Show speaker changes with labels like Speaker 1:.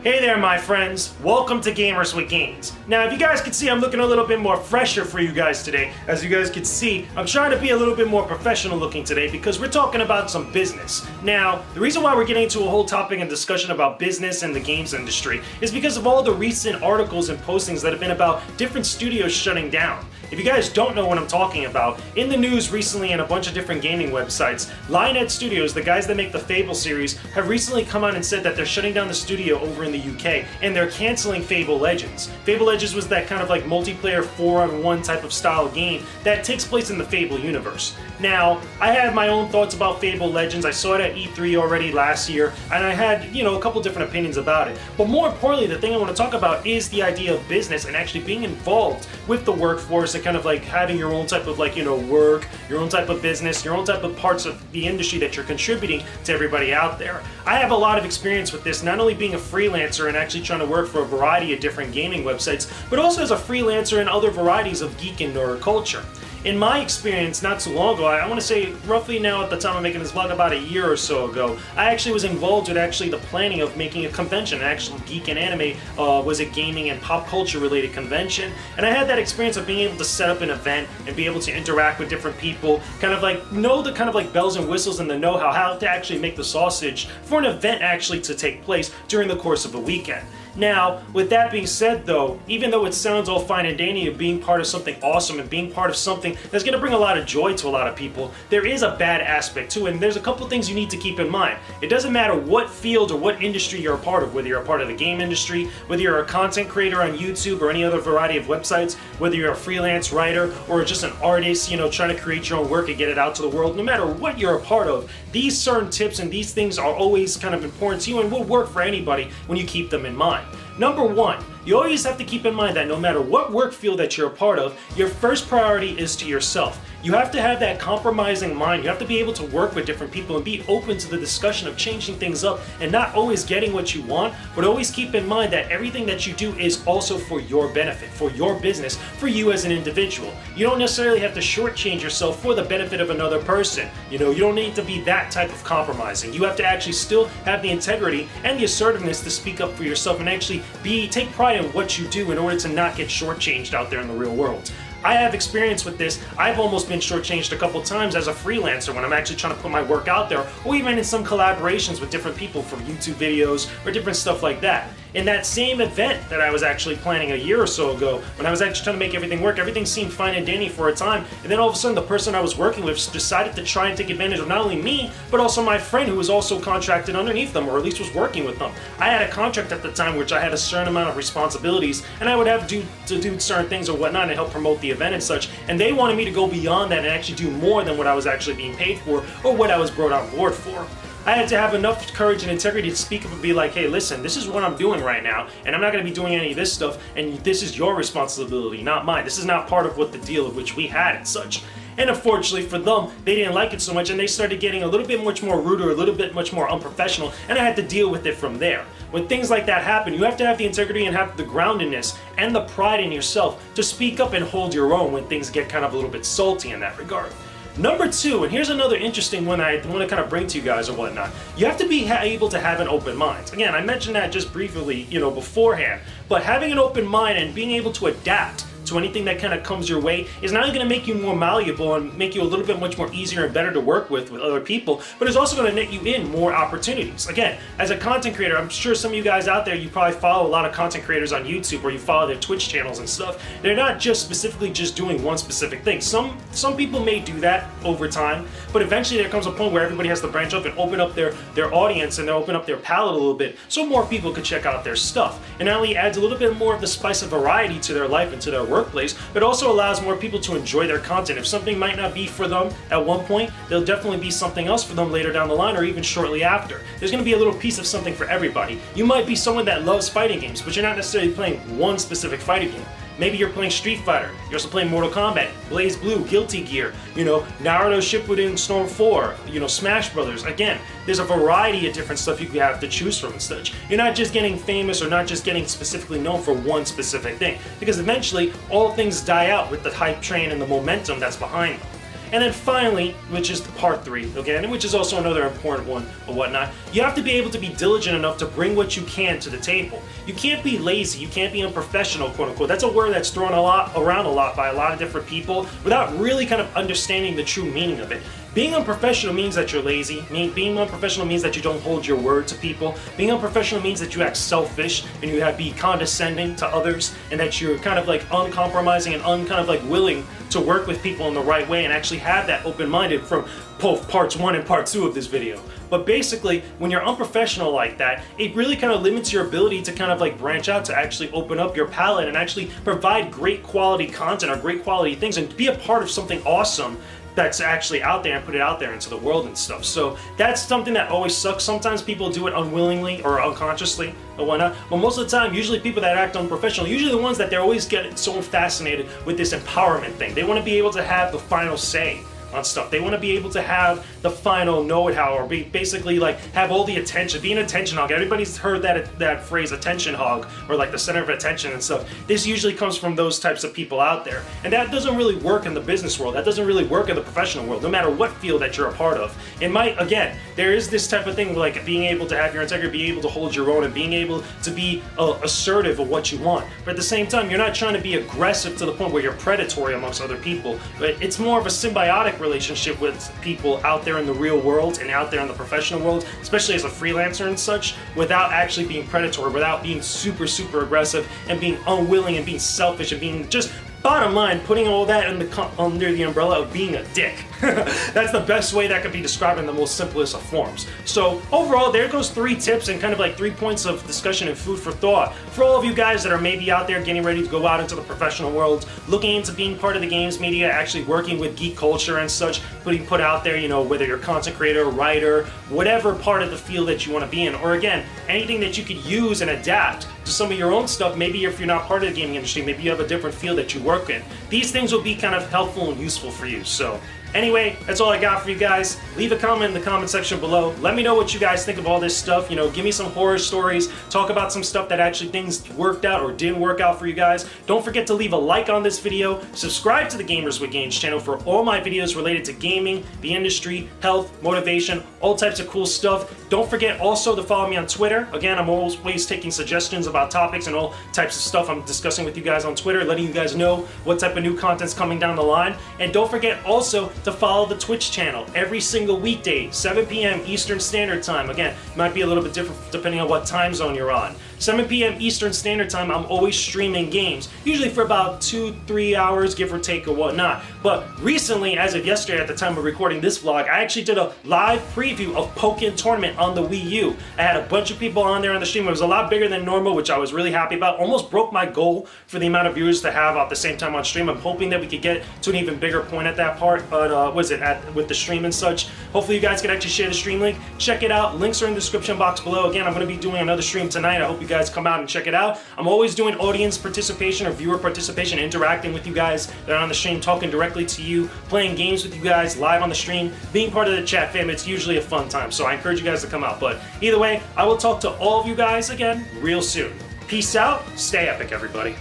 Speaker 1: Hey there, my friends. Welcome to Gamers with Gains. Now, if you guys can see, I'm looking a little bit more fresher for you guys today. As you guys can see, I'm trying to be a little bit more professional looking today because we're talking about some business. Now, the reason why we're getting into a whole topic and discussion about business and the games industry is because of all the recent articles and postings that have been about different studios shutting down. If you guys don't know what I'm talking about, in the news recently and a bunch of different gaming websites, Lionhead Studios, the guys that make the Fable series, have recently come out and said that they're shutting down the studio over in the UK and they're canceling Fable Legends. Fable Legends was that kind of like multiplayer 4-on-1 type of style game that takes place in the Fable universe. Now, I had my own thoughts about Fable Legends. I saw it at E3 already last year, and I had, a couple different opinions about it. But more importantly, the thing I want to talk about is the idea of business and actually being involved with the workforce and kind of like having your own type of work, your own type of business, your own type of parts of the industry that you're contributing to everybody out there. I have a lot of experience with this, not only being a freelancer and actually trying to work for a variety of different gaming websites, but also as a freelancer in other varieties of geek and nerd culture. In my experience, not too long ago, I want to say roughly now at the time of making this vlog, about a year or so ago, I actually was involved with the planning of making a convention, an actual geek and anime, was a gaming and pop culture related convention, and I had that experience of being able to set up an event and be able to interact with different people, know the bells and whistles and the know-how, how to actually make the sausage for an event actually to take place during the course of a weekend. Now, with that being said though, even though it sounds all fine and dandy of being part of something awesome and being part of something that's going to bring a lot of joy to a lot of people, there is a bad aspect to it, and there's a couple things you need to keep in mind. It doesn't matter what field or what industry you're a part of, whether you're a part of the game industry, whether you're a content creator on YouTube or any other variety of websites, whether you're a freelance writer or just an artist, trying to create your own work and get it out to the world, no matter what you're a part of, these certain tips and these things are always kind of important to you and will work for anybody when you keep them in mind. Number one, you always have to keep in mind that no matter what work field that you're a part of, your first priority is to yourself. You have to have that compromising mind. You have to be able to work with different people and be open to the discussion of changing things up and not always getting what you want, but always keep in mind that everything that you do is also for your benefit, for your business, for you as an individual. You don't necessarily have to shortchange yourself for the benefit of another person. You don't need to be that type of compromising. You have to actually still have the integrity and the assertiveness to speak up for yourself and actually take pride in what you do in order to not get shortchanged out there in the real world. I have experience with this. I've almost been shortchanged a couple times as a freelancer when I'm actually trying to put my work out there, or even in some collaborations with different people for YouTube videos or different stuff like that. In that same event that I was actually planning a year or so ago, when I was actually trying to make everything work, everything seemed fine and dandy for a time, and then all of a sudden the person I was working with decided to try and take advantage of not only me, but also my friend who was also contracted underneath them, or at least was working with them. I had a contract at the time which I had a certain amount of responsibilities, and I would have to do certain things or whatnot and help promote the event and such, and they wanted me to go beyond that and actually do more than what I was actually being paid for or what I was brought on board for. I had to have enough courage and integrity to speak up and be like, hey, listen, this is what I'm doing right now, and I'm not going to be doing any of this stuff, and this is your responsibility, not mine. This is not part of what the deal of which we had and such. And unfortunately for them, they didn't like it so much, and they started getting a little bit much more rude or a little bit much more unprofessional, and I had to deal with it from there. When things like that happen, you have to have the integrity and have the groundedness and the pride in yourself to speak up and hold your own when things get kind of a little bit salty in that regard. Number two, and here's another interesting one I want to kind of bring to you guys or whatnot. You have to be able to have an open mind. Again, I mentioned that just briefly, beforehand. But having an open mind and being able to adapt to anything that kind of comes your way is not only going to make you more malleable and make you a little bit much more easier and better to work with other people, but it's also going to net you in more opportunities. Again, as a content creator, I'm sure some of you guys out there, you probably follow a lot of content creators on YouTube or you follow their Twitch channels and stuff. They're not just specifically just doing one specific thing. Some people may do that over time, but eventually there comes a point where everybody has to branch up and open up their audience and open up their palette a little bit so more people could check out their stuff. And not only adds a little bit more of the spice of variety to their life and to their workplace, but also allows more people to enjoy their content. If something might not be for them at one point, there'll definitely be something else for them later down the line or even shortly after. There's going to be a little piece of something for everybody. You might be someone that loves fighting games, but you're not necessarily playing one specific fighting game. Maybe you're playing Street Fighter, you're also playing Mortal Kombat, Blaze Blue, Guilty Gear, Naruto Shippuden, Storm 4, Smash Brothers. Again, there's a variety of different stuff you have to choose from and such. You're not just getting famous or not just getting specifically known for one specific thing, because eventually all things die out with the hype train and the momentum that's behind them. And then finally, which is part 3, again, which is also another important one or whatnot, you have to be able to be diligent enough to bring what you can to the table. You can't be lazy, you can't be unprofessional, quote unquote. That's a word that's thrown around a lot by a lot of different people without really kind of understanding the true meaning of it. Being unprofessional means that you're lazy. Being unprofessional means that you don't hold your word to people. Being unprofessional means that you act selfish and you have be condescending to others, and that you're kind of like uncompromising and kind of like willing to work with people in the right way and actually have that open-minded from both parts 1 and part 2 of this video. But basically, when you're unprofessional like that, it really kind of limits your ability to kind of like branch out, to actually open up your palette and actually provide great quality content or great quality things and be a part of something awesome that's actually out there and put it out there into the world and stuff. So that's something that always sucks. Sometimes people do it unwillingly or unconsciously or whatnot, but most of the time, usually people that act unprofessional, usually the ones that they're always get so fascinated with this empowerment thing. They want to be able to have the final say on stuff. They want to be able to have the final know-it-how, or basically like have all the attention, be an attention hog. Everybody's heard that phrase, attention hog, or like the center of attention and stuff. This usually comes from those types of people out there, and that doesn't really work in the business world. That doesn't really work in the professional world, no matter what field that you're a part of. It might, again, there is this type of thing like being able to have your integrity, being able to hold your own, and being able to be assertive of what you want. But at the same time, you're not trying to be aggressive to the point where you're predatory amongst other people. But it's more of a symbiotic relationship with people out there in the real world and out there in the professional world, especially as a freelancer and such, without actually being predatory, without being super aggressive and being unwilling and being selfish and being just, bottom line, putting all that under the umbrella of being a dick. That's the best way that could be described in the most simplest of forms. So overall, there goes 3 tips and kind of like 3 points of discussion and food for thought for all of you guys that are maybe out there getting ready to go out into the professional world, looking into being part of the games media, actually working with geek culture and such, put out there, you know, whether you're a content creator, writer, whatever part of the field that you want to be in, or again, anything that you could use and adapt to some of your own stuff. Maybe if you're not part of the gaming industry, maybe you have a different field that you work in. These things will be kind of helpful and useful for you. So anyway, that's all I got for you guys. Leave a comment in the comment section below. Let me know what you guys think of all this stuff. You know, give me some horror stories. Talk about some stuff that actually things worked out or didn't work out for you guys. Don't forget to leave a like on this video. Subscribe to the Gamers with Gains channel for all my videos related to gaming, the industry, health, motivation, all types of cool stuff. Don't forget also to follow me on Twitter. Again, I'm always taking suggestions about topics and all types of stuff I'm discussing with you guys on Twitter, letting you guys know what type of new content's coming down the line. And don't forget also to follow the Twitch channel every single weekday, 7 p.m. Eastern Standard Time. Again, it might be a little bit different depending on what time zone you're on. 7 p.m. Eastern Standard Time, I'm always streaming games, usually for about 2-3 hours, give or take or whatnot. But recently, as of yesterday at the time of recording this vlog, I actually did a live preview of Pokken Tournament on the Wii U. I had a bunch of people on there on the stream. It was a lot bigger than normal, which I was really happy about. Almost broke my goal for the amount of viewers to have at the same time on stream. I'm hoping that we could get to an even bigger point at that part, but with the stream and such. Hopefully you guys can actually share the stream link. Check it out. Links are in the description box below. Again, I'm going to be doing another stream tonight. I hope you guys come out and check it out. I'm always doing audience participation or viewer participation, interacting with you guys that are on the stream, talking directly to you, playing games with you guys live on the stream, being part of the chat fam. It's usually a fun time, so I encourage you guys to come out. But either way, I will talk to all of you guys again real soon. Peace out. Stay epic, everybody.